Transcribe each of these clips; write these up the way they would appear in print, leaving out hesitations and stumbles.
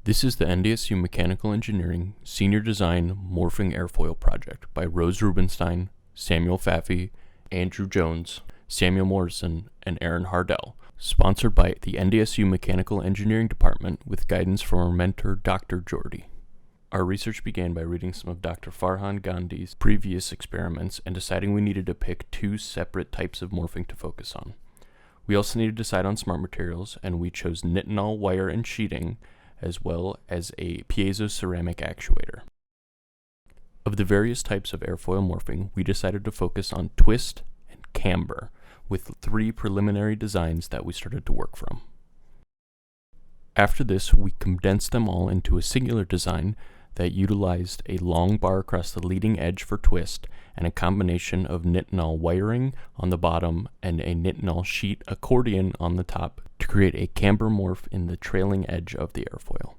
This is the NDSU Mechanical Engineering Senior Design Morphing Airfoil project by Rose Rubenstein, Samuel Pfaffe, Andrew Jones, Samuel Morrison, and Aaron Hardel, sponsored by the NDSU Mechanical Engineering Department with guidance from our mentor, Dr. Jordy. Our research began by reading some of Dr. Farhan Gandhi's previous experiments and deciding we needed to pick two separate types of morphing to focus on. We also needed to decide on smart materials, and we chose nitinol wire and sheeting, as well as a piezoceramic actuator. Of the various types of airfoil morphing, we decided to focus on twist and camber, with 3 preliminary designs that we started to work from. After this, we condensed them all into a singular design that utilized a long bar across the leading edge for twist and a combination of nitinol wiring on the bottom and a nitinol sheet accordion on the top to create a camber morph in the trailing edge of the airfoil.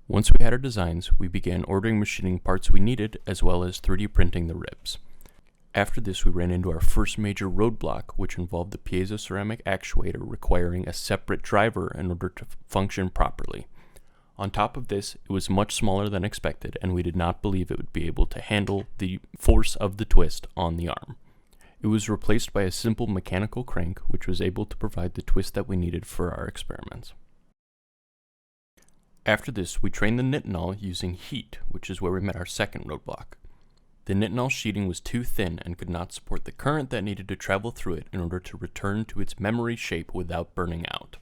Once we had our designs, we began ordering machining parts we needed as well as 3D printing the ribs. After this, we ran into our first major roadblock, which involved the piezoceramic actuator requiring a separate driver in order to function properly. On top of this, it was much smaller than expected, and we did not believe it would be able to handle the force of the twist on the arm. It was replaced by a simple mechanical crank, which was able to provide the twist that we needed for our experiments. After this, we trained the nitinol using heat, which is where we met our second roadblock. The nitinol sheeting was too thin and could not support the current that needed to travel through it in order to return to its memory shape without burning out.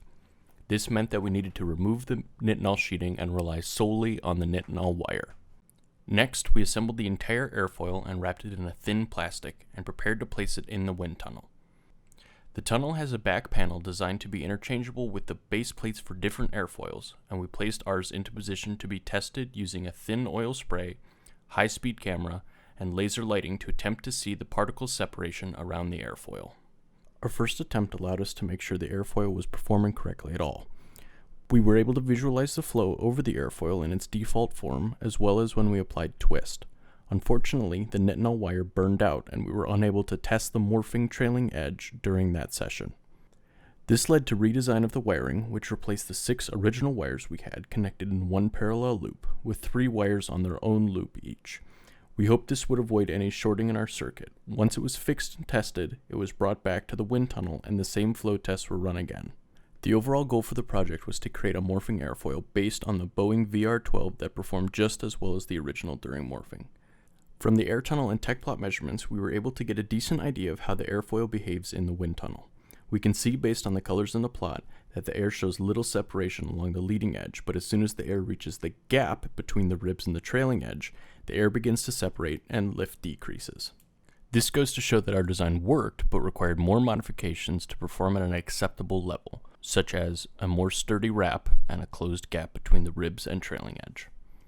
This meant that we needed to remove the nitinol sheeting and rely solely on the nitinol wire. Next, we assembled the entire airfoil and wrapped it in a thin plastic and prepared to place it in the wind tunnel. The tunnel has a back panel designed to be interchangeable with the base plates for different airfoils, and we placed ours into position to be tested using a thin oil spray, high-speed camera, and laser lighting to attempt to see the particle separation around the airfoil. Our first attempt allowed us to make sure the airfoil was performing correctly at all. We were able to visualize the flow over the airfoil in its default form, as well as when we applied twist. Unfortunately, the nitinol wire burned out, and we were unable to test the morphing trailing edge during that session. This led to redesign of the wiring, which replaced the 6 original wires we had connected in one parallel loop, with 3 wires on their own loop each. We hoped this would avoid any shorting in our circuit. Once it was fixed and tested, it was brought back to the wind tunnel and the same flow tests were run again. The overall goal for the project was to create a morphing airfoil based on the Boeing VR-12 that performed just as well as the original during morphing. From the air tunnel and tech plot measurements, we were able to get a decent idea of how the airfoil behaves in the wind tunnel. We can see based on the colors in the plot that the air shows little separation along the leading edge, but as soon as the air reaches the gap between the ribs and the trailing edge, the air begins to separate and lift decreases. This goes to show that our design worked, but required more modifications to perform at an acceptable level, such as a more sturdy wrap and a closed gap between the ribs and trailing edge.